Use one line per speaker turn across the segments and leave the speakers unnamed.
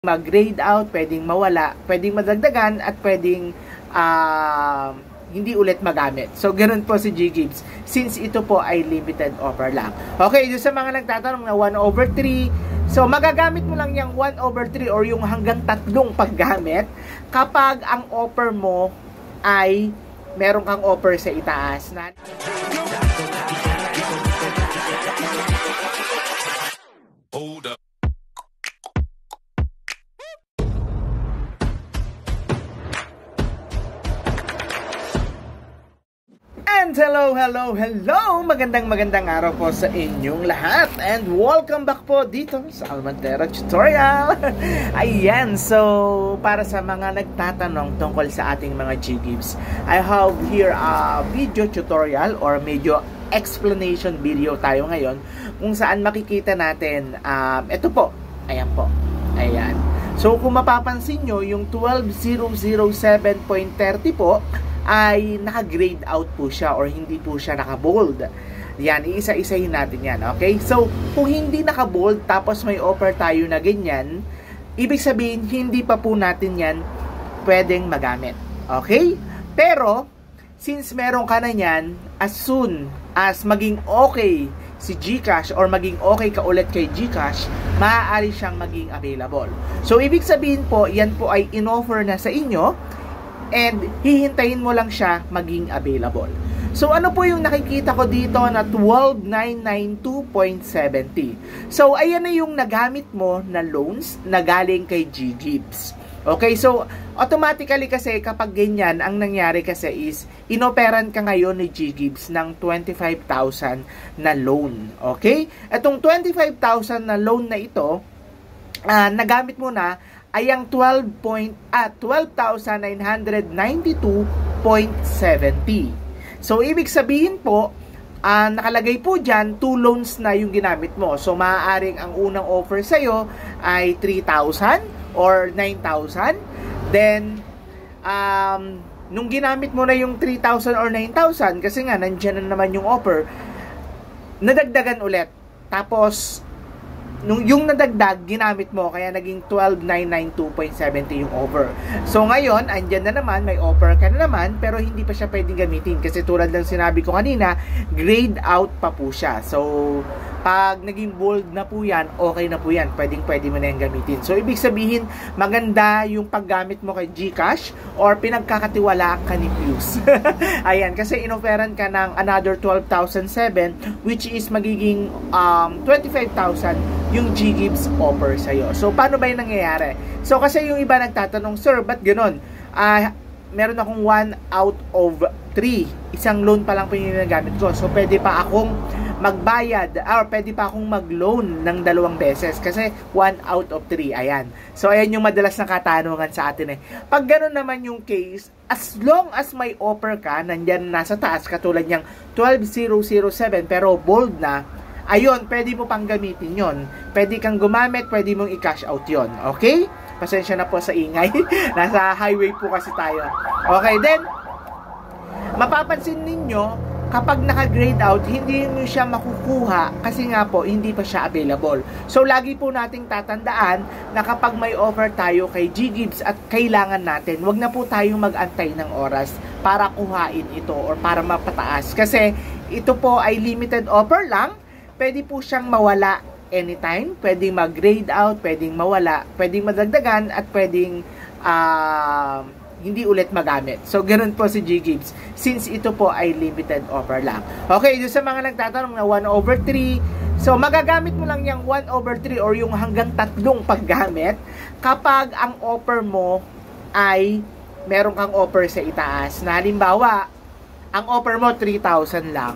mag-grade out, pwedeng mawala, pwedeng madagdagan, at pwedeng hindi ulit magamit. So, ganun po si G-Gibbs since ito po ay limited offer lang. Okay, doon sa mga nagtatanong na 1/3, so magagamit mo lang yung 1/3 or yung hanggang 3 paggamit kapag ang offer mo ay meron kang offer sa itaas na hold up. And hello! Magandang araw po sa inyong lahat. And welcome back po dito sa Almantera Tutorial. Ayan, so para sa mga nagtatanong tungkol sa ating mga G-Gibbs, I have here a video tutorial or medyo explanation video tayo ngayon kung saan makikita natin, ito po, ayan po, ayan. So kung mapapansin nyo, yung 12007.30 po, ay naka-grade out po siya or hindi po siya naka-bold. Yan, iisa-isahin natin yan, okay? So, kung hindi naka-bold tapos may offer tayo na ganyan, ibig sabihin, hindi pa po natin yan pwedeng magamit, okay? Pero, since meron ka na yan, as soon as maging okay si GCash or maging okay ka ulit kay GCash, maaari siyang maging available. So, ibig sabihin po, yan po ay in-offer na sa inyo, and hihintayin mo lang siya maging available. So, ano po yung nakikita ko dito na 12,992.70? So, ayan na yung nagamit mo na loans na galing kay G-Gibbs. Okay, so, automatically kasi kapag ganyan, ang nangyari kasi is, inoperan ka ngayon ni G-Gibbs ng 25,000 na loan. Okay? Itong 25,000 na loan na ito, nagamit mo na, ay ang 12,992.70. So, ibig sabihin po, nakalagay po dyan, 2 loans na yung ginamit mo. So, maaaring ang unang offer sa'yo ay 3,000 or 9,000. Then, nung ginamit mo na yung 3,000 or 9,000, kasi nga, nandyan na naman yung offer, nadagdagan ulit. Tapos, yung nadagdag, ginamit mo, kaya naging 12,992.70 yung offer. So, ngayon, andyan na naman, may offer ka na naman, pero hindi pa siya pwedeng gamitin. Kasi tulad ng sinabi ko kanina, grade out pa po siya. So, pag naging bold na po yan, okay na po yan. Pwede mo na yung gamitin. So, ibig sabihin, maganda yung paggamit mo kay GCash or pinagkakatiwalaan ka ni Fuse. Ayan, kasi inoferan ka ng another 12,007, which is magiging 25,000 yung G-Gibbs offer sa'yo. So, paano ba yung nangyayari? So, kasi yung iba nagtatanong, Sir, ba't ganun? Meron akong 1 out of 3. Isang loan pa lang po yung nagamit ko. So, pwede pa akong magbayad or pwede pa akong mag-loan ng 2 beses kasi 1 out of 3. Ayan. So, ayan yung madalas na katanungan sa atin eh. Pag gano'n naman yung case, as long as may offer ka, nandyan nasa taas, katulad niyang 12,007 pero bold na, ayun, pwede mo pang gamitin yon. Pwede kang gumamit, pwede mong i-cash out yon. Okay? Pasensya na po sa ingay. Nasa highway po kasi tayo. Okay, then, mapapansin ninyo, kapag naka-grade out, hindi nyo siya makukuha kasi nga po, hindi pa siya available. So, lagi po nating tatandaan na kapag may offer tayo kay G-Gibbs at kailangan natin, wag na po tayong mag-antay ng oras para kuhain ito or para mapataas. Kasi, ito po ay limited offer lang. Pwede po siyang mawala anytime, pwedeng mag-grade out, pwedeng mawala, pwedeng madagdagan, at pwedeng hindi ulit magamit. So, ganun po si G-Gibbs since ito po ay limited offer lang. Okay, doon sa mga nagtatanong na 1/3, so magagamit mo lang yung 1/3 or yung hanggang 3 paggamit kapag ang offer mo ay meron kang offer sa itaas. Na halimbawa, ang offer mo 3,000 lang.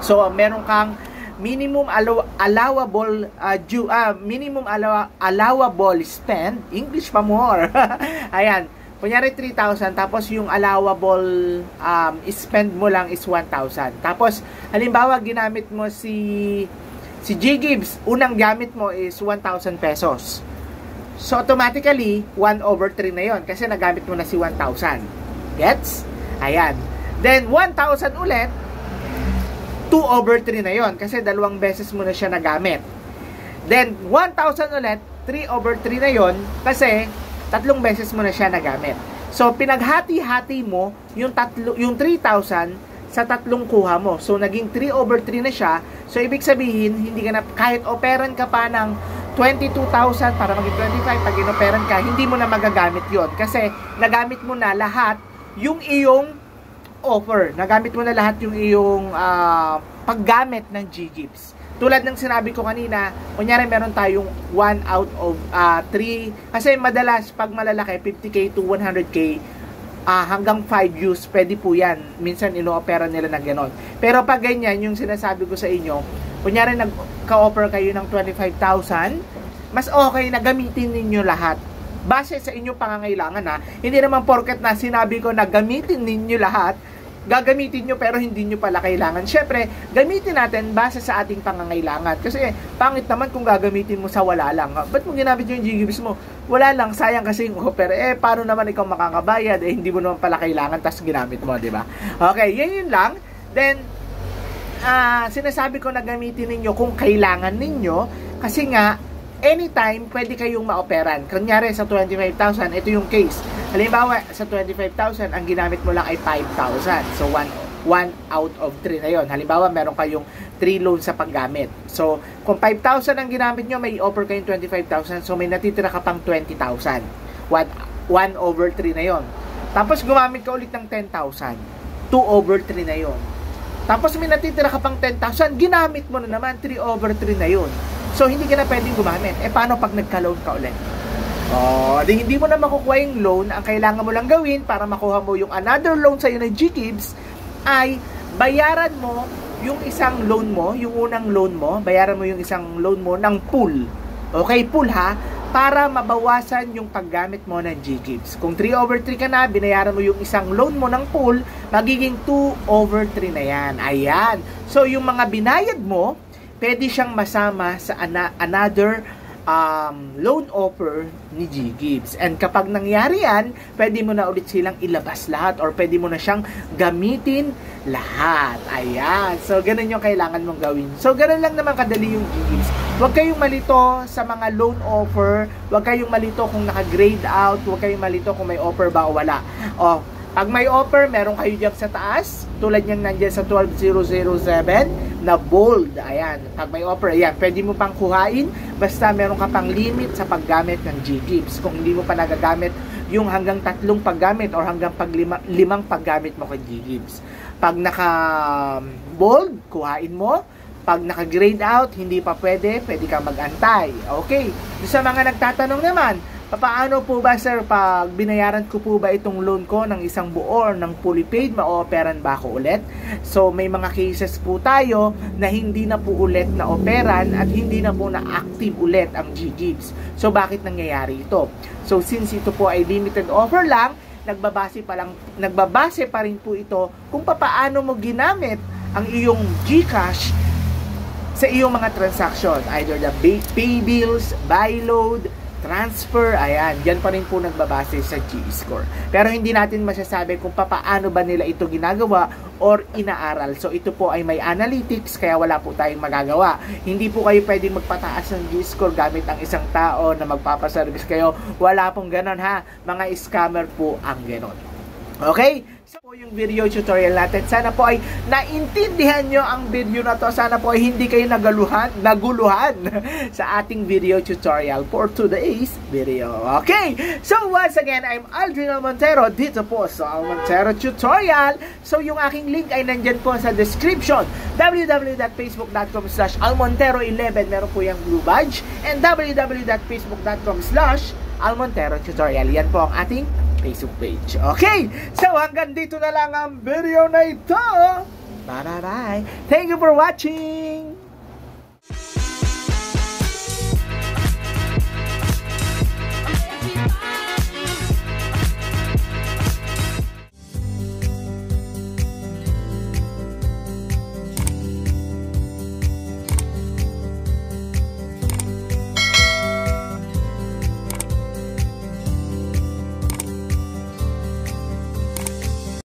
So, meron kang minimum allowable allowable spend, English pa more. Ayan, kunyari 3,000, tapos yung allowable spend mo lang is 1,000. Tapos halimbawa ginamit mo si G-Gibbs, unang gamit mo is 1,000 pesos. So automatically 1/3 na yon kasi nagamit mo na si 1,000. Gets? Ayan. Then 1,000 ulit, 2/3 na yon kasi 2 beses mo na siya nagamit. Then, 1,000 ulit, 3/3 na yon kasi 3 beses mo na siya nagamit. So, pinaghati-hati mo yung 3,000 sa 3 kuha mo. So, naging 3/3 na siya. So, ibig sabihin, hindi ka na, kahit operan ka pa ng 22,000 para maging 25, pag inoperan ka, hindi mo na magagamit yon kasi nagamit mo na lahat yung iyong offer. Nagamit mo na lahat yung iyong paggamit ng G-Gives. Tulad ng sinabi ko kanina, kunyari meron tayong 1 out of 3. Kasi madalas, pag malalaki, 50K to 100K, hanggang 5 use, pwede po yan. Minsan, ino-opera nila ng ganon. Pero pag ganyan, yung sinasabi ko sa inyo, kunyari nagka-offer kayo ng 25,000, mas okay na gamitin ninyo lahat. Base sa inyong pangangailangan ha. Hindi naman porket na sinabi ko na gamitin ninyo lahat, gagamitin nyo pero hindi nyo pala kailangan. Syempre, gamitin natin base sa ating pangangailangan. Kasi pangit naman kung gagamitin mo sa wala lang. Ba't mo ginamit yung G-Gives mo? Wala lang, sayang kasi yung offer. Paano naman ikaw makakabayad? Hindi mo naman pala kailangan, tas ginamit mo, di ba? Okay, yun lang. Then, sinasabi ko na gamitin ninyo kung kailangan ninyo kasi nga, anytime, pwede kayong ma-operan. Kunyari, sa 25,000, ito yung case. Halimbawa, sa 25,000, ang ginamit mo lang ay 5,000. So, 1 out of 3 na yon. Halimbawa, meron kayong 3 loans sa paggamit. So, kung 5,000 ang ginamit nyo, may offer kayong 25,000. So, may natitira ka pang 20,000. 1/3 na yon. Tapos, gumamit ka ulit ng 10,000. 2/3 na yon. Tapos, may natitira ka pang 10,000. Ginamit mo na naman, 3/3 na yon. So, hindi ka na pwedeng gumamit. Paano pag nagka-loan ka ulit? Hindi mo na makukuha yung loan. Ang kailangan mo lang gawin para makuha mo yung another loan sa'yo na G-Gives ay bayaran mo yung isang loan mo, yung unang loan mo, bayaran mo yung isang loan mo ng pool. Okay, pool ha? Para mabawasan yung paggamit mo ng G-Gives. Kung 3/3 ka na, binayaran mo yung isang loan mo ng pool, magiging 2/3 na yan. Ayan. So, yung mga binayad mo, pwede siyang masama sa another loan offer ni G-Gives. And kapag nangyari yan, pwede mo na ulit silang ilabas lahat or pwede mo na siyang gamitin lahat. Ayan. So, ganun yung kailangan mong gawin. So, ganun lang naman kadali yung G-Gives. Huwag kayong malito sa mga loan offer. Huwag kayong malito kung naka-grade out. Huwag kayong malito kung may offer ba o wala. Pag may offer, meron kayo dyan sa taas. Tulad niyang nandyan sa 12007 na bold. Ayan. Pag may offer, ayan. Pwede mo pang kuhain. Basta meron ka pang limit sa paggamit ng G-Gives. Kung hindi mo pa nagagamit yung hanggang 3 paggamit or hanggang 5 paggamit mo kay G-Gives. Pag naka-bold, kuhain mo. Pag naka-grade out, hindi pa pwede kang mag-antay. Okay. Sa mga nagtatanong naman, paano po ba sir, pag binayaran ko po ba itong loan ko ng isang buo or ng fully paid, ma-operan ba ako ulit? So, may mga cases po tayo na hindi na po ulit na operan at hindi na po na-active ulit ang G-Gives. So, bakit nangyayari ito? So, since ito po ay limited offer lang, nagbabase pa rin po ito kung paano mo ginamit ang iyong GCash sa iyong mga transaction. Either the pay bills, buy load, transfer, ayan, yan pa rin po nagbabase sa G-Score. Pero hindi natin masasabi kung paano ba nila ito ginagawa or inaaral. So, ito po ay may analytics, kaya wala po tayong magagawa. Hindi po kayo pwedeng magpataas ng G-Score gamit ang isang tao na magpapaservice kayo. Wala pong ganon ha. Mga scammer po ang ganon. Okay? So, po yung video tutorial natin. Sana po ay naintindihan nyo ang video na to. Sana po ay hindi kayo naguluhan sa ating video tutorial for today's video. Okay? So, once again, I'm Aldrin Almontero dito po sa Almontero Tutorial. So, yung aking link ay nandyan po sa description. www.facebook.com/almontero11 meron po yung blue badge and www.facebook.com/almontero tutorial. Yan po ang ating Facebook page. Okay, so hanggang dito na lang ang video na ito. Bye-bye. Thank you for watching.